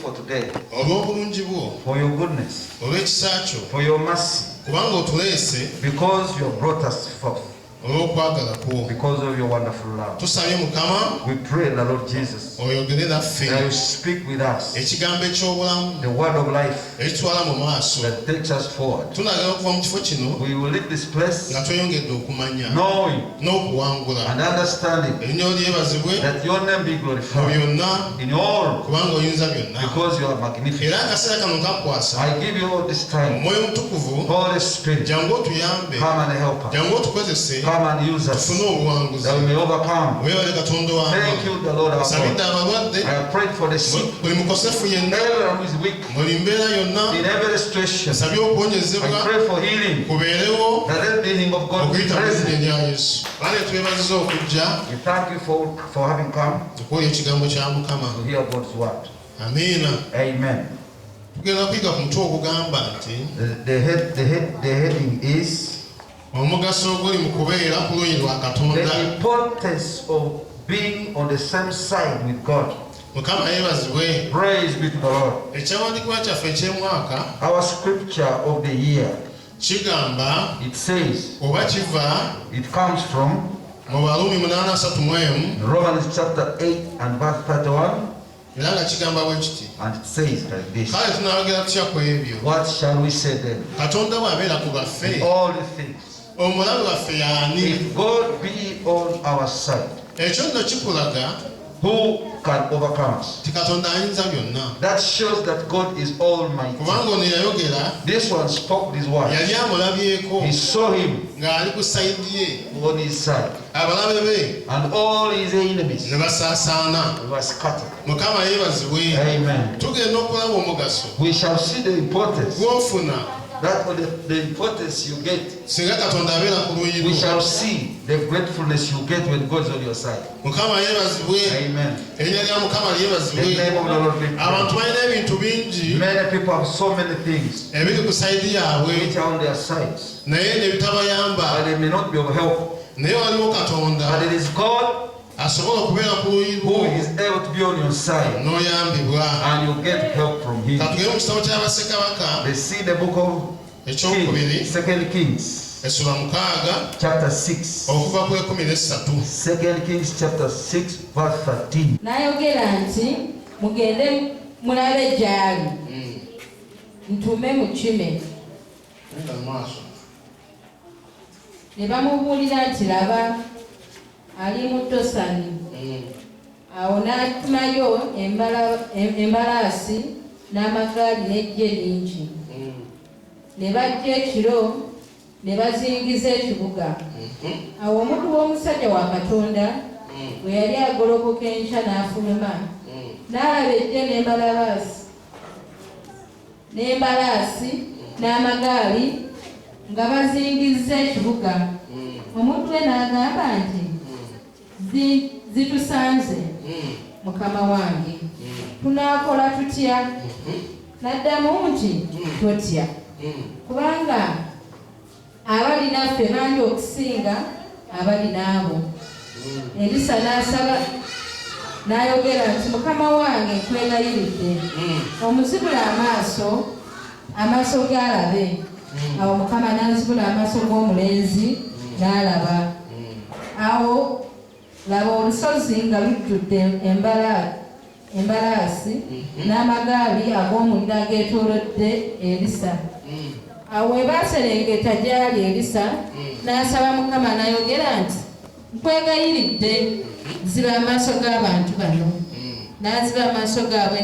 for today, for your goodness, for your mercy, because you have brought us forth, because of your wonderful love. We pray, the Lord Jesus, that you speak with us the word of life that takes us forward. We will leave this place knowing and understanding that your name be glorified in all, because you are magnificent. I give you all this time, Holy Spirit, come and help us. Come and use us that we may overcome. Thank you, the Lord our God. I have prayed for the sick, everyone who is weak, in every situation. I pray for healing, that the healing of God be present. We thank you for having come to hear God's word. Amen. The heading is the importance of being on the same side with God. Praise be to the Lord. Our scripture of the year, it says, it comes from Romans chapter 8 and verse 31. And it says like this: what shall we say then? In all the things, if God be on our side, who can overcome us? That shows that God is almighty. This one spoke this word. He saw him on his side, and all his enemies were scattered. Amen. We shall see the importance. That the importance you get. We shall see the gratefulness you get when God's on your side. Amen. The name of the Lord be praised. Many people have so many things which are on their sides, but they may not be of help. But it is God who is able to be on your side, and you get help from him. They see the book of Kings, 2 Kings chapter 6. 2 Kings chapter 6 verse 13. Nayogera nti mugende mulabe gyali ntume mukime. Ne bamubuulira nti laba ali mu Tosani. Awo n'atumayo embalaasi n'amagaali n'eggye lingi. Ne bajja ekiro ne bazingiza ekibuga. Awo omuntu w'omusajja wa Katonda bwe yali agolokoka enkya n'afuluma, n'alaba eggye n'embalaasi n'amagaali nga bazingiza ekibuga. Omuntu we n'agamba nti, zitusanze mukama wange, tunaakola tutya? N'addamu nti, totya, kubanga abali naffe bangi okusinga abali naabo. Elisa n'asaba n'ayogera nti, mukama wange nkwegayiridde, omuzibula amaaso g'alabe. Awo mukama n'azibula amaaso g'omulenzi n'alaba. Awo laba olusozi nga lujjudde embalaasi n'amagaali ag'omuliro ageetoolodde Elisa. Awo we baaserengeta gyali Elisa n'asaba mukama n'ayogera nti, nkwegayiridde ziba amaaso g'abantu bano. N'aziba amaaso gaabwe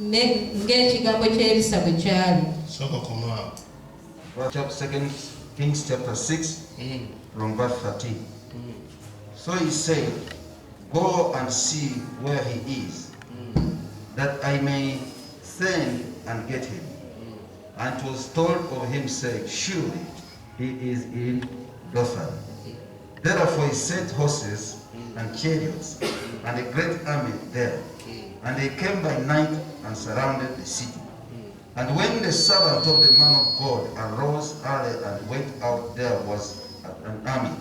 ng'ekigambo kya Elisa bwe kyali. 2 Kings chapter 6 from verse 13. So he said, go and see where he is, that I may send and get him. And it was told of him, saying, surely he is in Dothan. Therefore he sent horses and chariots and a great army there. And they came by night and surrounded the city. And when the servant of the man of God arose early and went out, there was an army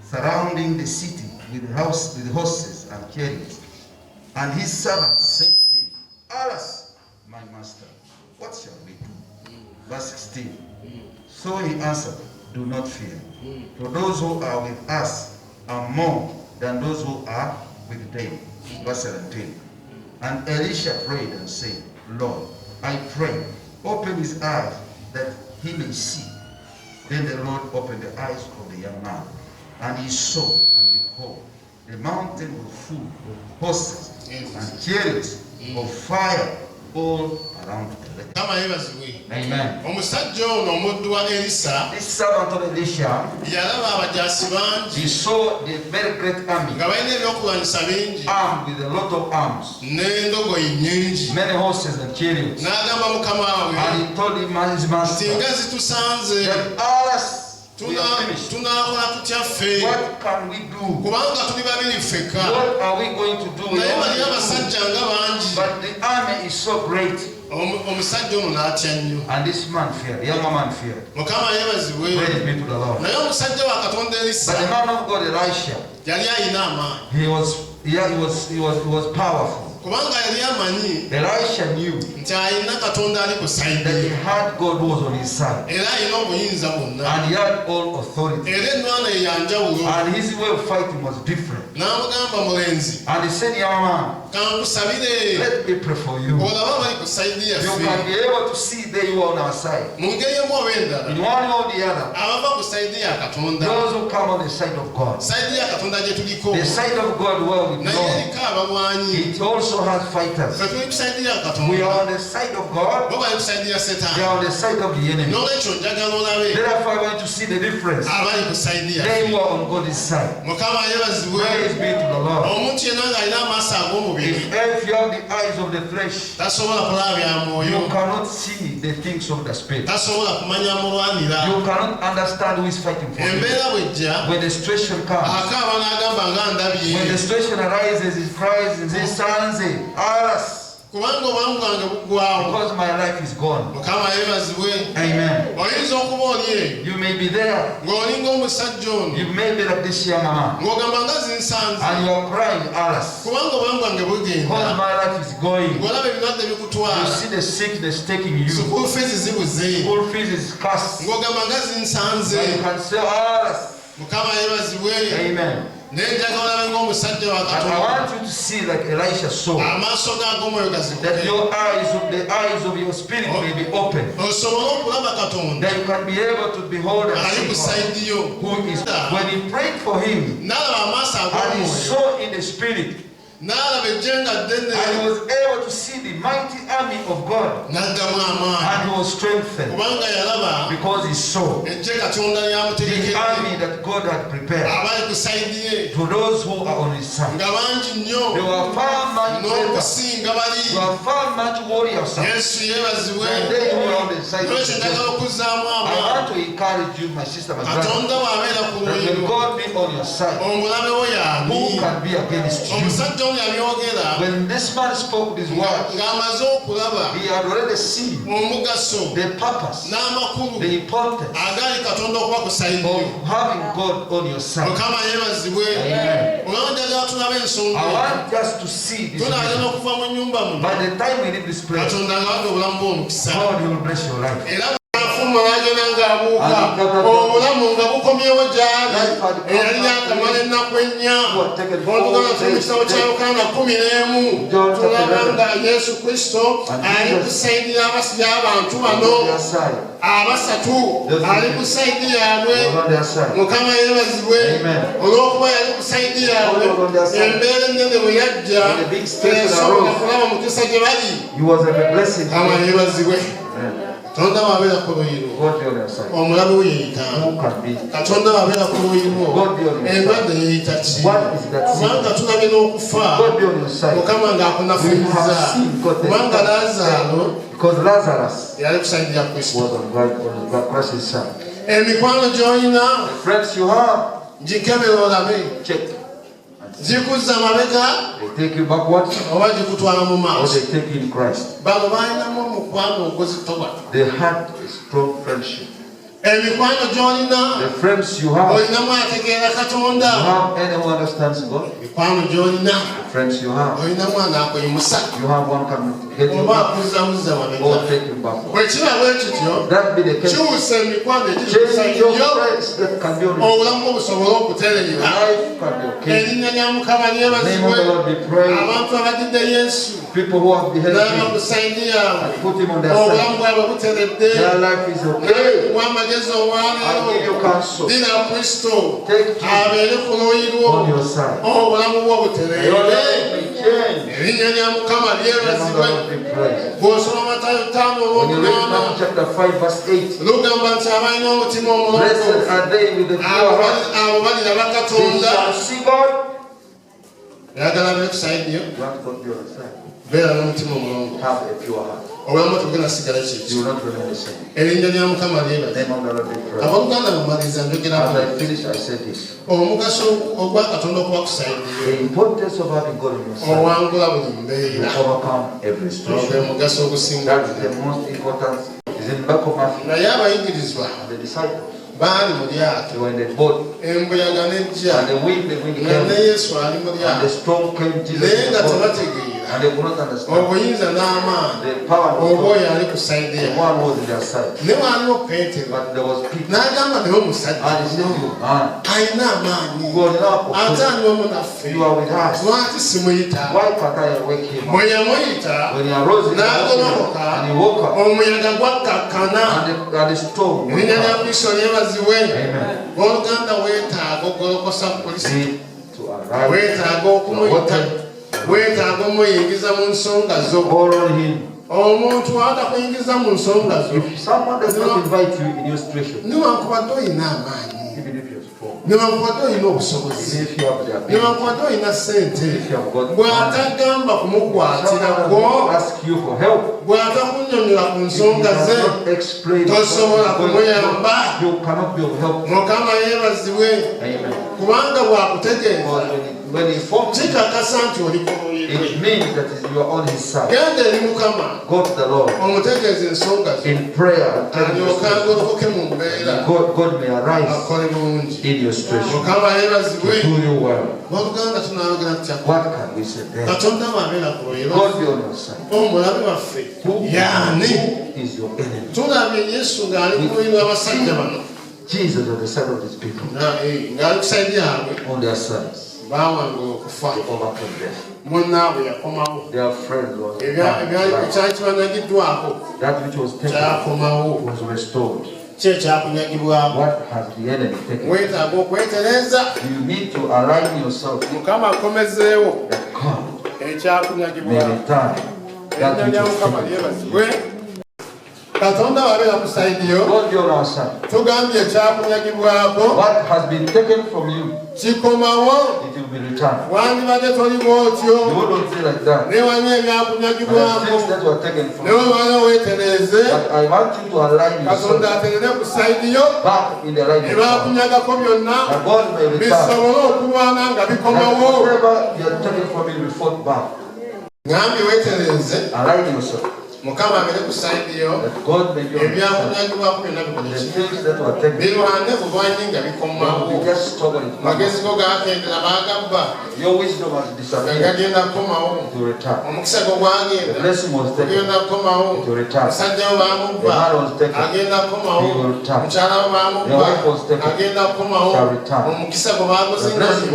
surrounding the city with horses and chariots. And his servant said to him, alas, my master, what shall we do? Verse 16. So he answered, do not fear. For those who are with us are more than those who are with them. Verse 17. And Elisha prayed and said, Lord, I pray, open his eyes that he may see. Then the Lord opened the eyes of the young man, and he saw, and behold, the mountain was full of horses and chariots of fire all around the lake. Amen. This servant of Elisha, he saw the very great army, armed with a lot of arms, many horses and chariots. And he told him, his master, that us, we are finished. What can we do? What are we going to do? But the army is so great. And this man feared, the younger man feared. Praise be to the Lord. But the man of God, Elisha, he was powerful. Elisha knew that he had God who was on his side, and he had all authority, and his way of fighting was different. And he said, young man, let me pray for you. You can be able to see that you are on our side. In one way or the other, those who come on the side of God, the side of God where we know, it also has fighters. We are on the side of God, they are on the side of the enemy. Therefore, I want to see the difference. They who are on God's side. Praise be to the Lord. If you have the eyes of the flesh, you cannot see the things of the spirit. You cannot understand who is fighting for you. When the situation comes, when the situation arises, it cries and says, Sons, alas, because my life is gone. Amen. You may be there. You may be like this young man, and you are crying, alas, because my life is going. You see the sickness taking you. School fees is cursed. You can say, alas. Amen. And I want you to see like Elisha saw, that your eyes, the eyes of your spirit may be open, that you can be able to behold and see God, who is. When he prayed for him, and he saw in the spirit, and he was able to see the mighty army of God, and he was strengthened because he saw the army that God had prepared to those who are on his side. They were far much greater, they were far much warriors than they who are on the side of the devil. I want to encourage you, my sister, my brother, that when God be on your side, who can be against you? When this man spoke these words, he had already seen the purpose, the importance of having God on your side. Amen. I want us to see this vision. By the time we leave this place, God will bless your life. Obulamu nga bukomyewo gyali eyali yakamala ennaku ennya oluvuganya mu kitabo kya Yokaana 11 tulaba nga Yesu Kristo ali kusaidia abasajja abantu bano abasatu ali kusaidia yaabwe Mukama yeebazibwe olw'okuba yali kusaidia yaabwe embeera ennene bwe yajja teyasobola kulaba mukisa gye bali Mukama yeebazibwe Katonda wabera ku luuyi omulabe we yeyita Katonda wabera ku luuyi endwadde yeyita ki kubanga tulabye n'okufa Mukama ng'akunafuliza kubanga Lazaro yali kusaidia Kristo emikwano gy'olina gikebera olabe zikuzza mabega oba zikutwala mu maaso bano balinamu omukwano oguzitoba. They had a strong friendship. The friends you have anyone who understands God. The friends you have one can get you back or take you back. That be the case. Change your friends that can be on your life can be okay. The name of the Lord be praised. People who have beheaded him and put him on their side. Their life is okay. I'll give you counsel. Take him on your side. Your life may change. When you read Matthew chapter 5 verse 8, blessed are they with the pure heart, they shall see God. You have God be on your side. Have a pure heart. You will not remain the same. The name of the Lord be praised. As I finish, I said this. The importance of having God on your side. You overcome every situation. That is the most important. It's in the back of Matthew. The disciples. They were in the boat, and the wind came, and the storm came. Jesus and they could not understand. The power of God. The one was in their side. But there was Peter. And he said, you man, you are with us. Why can't I wake him up? When he arose in the morning, and he woke up, and the storm went out. Amen. To arrive. Call on him. If someone does not invite you in your situation, even if you're strong, even if you have the ability, if you have got money, someone will ask you for help. If you cannot explain, you cannot be of help. Amen. When he forms it means that you are on his side. Go to the Lord in prayer and God may arise in your situation to do you well. What can we say then? God be on your side. Who is your enemy? Jesus on the side of his people. On their sides. To overcome death. Their friends were that which was taken was restored. What has the enemy taken? You need to align yourself that God may return that which was taken. Katonda wabera kusaidiyo. God you're our side. Tugambye ekyakunyagibwako. What has been taken from you, kikomawo. it will be returned. Wandibadde toliwo otyo. You won't say like that. Newanya ebyakunyagibwako. Things that were taken from you. Newanya weetereeze. But I want you to align yourself. Katonda aterere kusaidiyo. Back in the right direction. Ebyakunyagako byonna. That God may return. Bisobole okulwana nga bikomawo. Whatever you are taken from you will fall back. Ngambye weetereeze. Align yourself. Mukama abere kusaidiyo. That God may be on your side. The things that were taken. Birwane bubanye nga bikomawo. You just struggle. Magezi go gakendera bagabba. Your wisdom has disappeared. Ngagenda komawo. To return. Omukisa go gwagenda. The blessing was taken. Ngagenda komawo. To return. Musajja bamubba. The man was taken. Agenda komawo. He will return. Mukyala bamubba. The wife was taken. Agenda komawo. Shall return. Omukisa go baguzinga. The blessing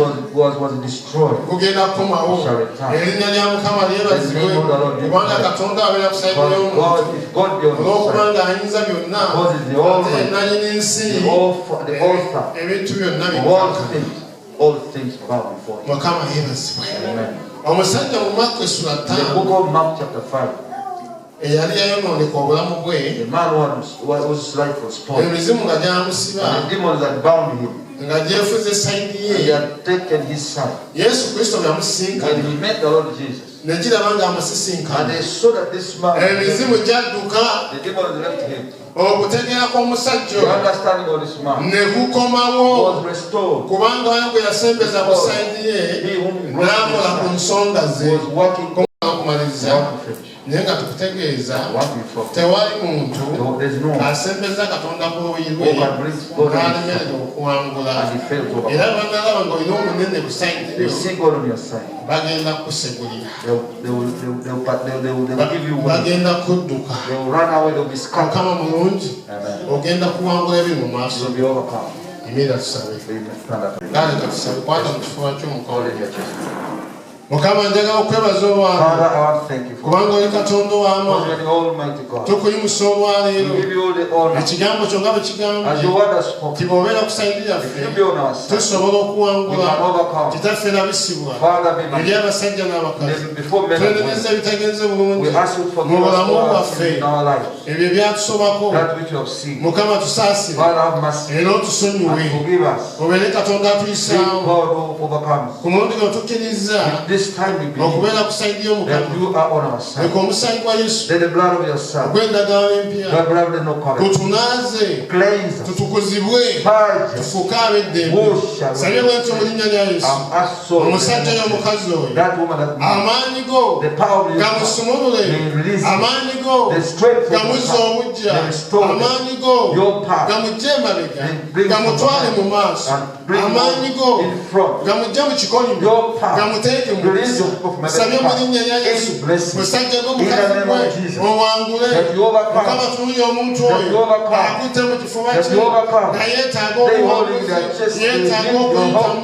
was destroyed. Kugenda komawo. Shall return. Erinnya lya Mukama lyebazibwe. The name of the Lord be kubanga praised. Katonda abeera kusaidiyo omuntu. If God be on your olwokubanga side, ayinza byonna. God is the Almighty, nannyini nsi. the author, ebintu byonna all things bow before him. Mukama yeebazibwe. Amen. Omusajja mu Marko essula In the 5 book of Mark chapter 5, eyali yayonooneka obulamu bwe. the man whose life was spoiled, emizimu nga gyamusiba and the demons had bound him, nga gyefuze sayidi and he ye. had taken his son. Yesu Kristo When byamusisinkana he met the Lord Jesus, ne giraba nga and amusisinkana. they saw that this man, Emizimu gyadduka. the demons left him. Okutegeera kw'omusajja The understanding of this man ne kukomawo. was restored. Kubanga oyo gwe yasembeza ku sayidi ye He whom n'akola ku nsonga ze. was working okumaliriza. to finish. naye nga tukutegeeza tewali muntu asembeza Katonda ku luuyi lwe ng'alemererwa okuwangula era banalaba ng'olina omunene busayidiro bagenda kusegulira bagenda kudduka Mukama mulungi ogenda kuwangula ebiri mu maaso imira tusabe kale katusabe kwata mu kifuba ky'omukono Mukama njagala okwebaza obwange kubanga oli Katonda w'amaanyi tukuyimusa olwaleero ekigambo kyo nga bwe kigambye ti bw'obeera ku sayidi yaffe tusobola okuwangula kitaffe nabisibwa eri abasajja n'abakazi twenemeza ebitegeeze bulungi mu bulamu bwaffe ebyo byatusobako Mukama tusaasire era otusonyiwe obeere Katonda atuyisaawo ku mulundi gwe tukkiriza okubeera ku sayidi y'Omukama leka omusaayi gwa Yesu ogw'endagaano empya gutunaaze tutukuzibwe tufuuke ab'eddembe sabye bwentyo mu linnya lya Yesu omusajja oyo omukazi oyo amaanyi go gamusumulule amaanyi go gamuzza obujja amaanyi go gamugye emabega gamutwale mu maaso amaanyi go gamugye mu kikolimo gamuteeke mu sabye mu linnya lya Yesu musajja gw'omukazi gwe owangule Mukama tunulye omuntu oyo akutte mu kifuba kye nga yeetaaga obuwanguzi yeetaaga okuyitamu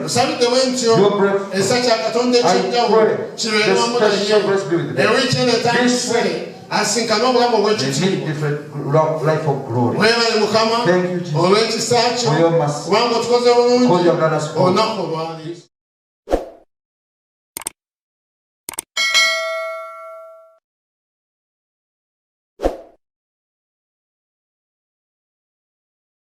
osabidde bwentyo ekisa kya Katonda eky'enjawulo kibeere wamu naye ewiiki eno etandise asinkane obulamu obw'ekitiibwa webale Mukama olw'ekisa kyo kubanga otukoze bulungi olunaku olwaleero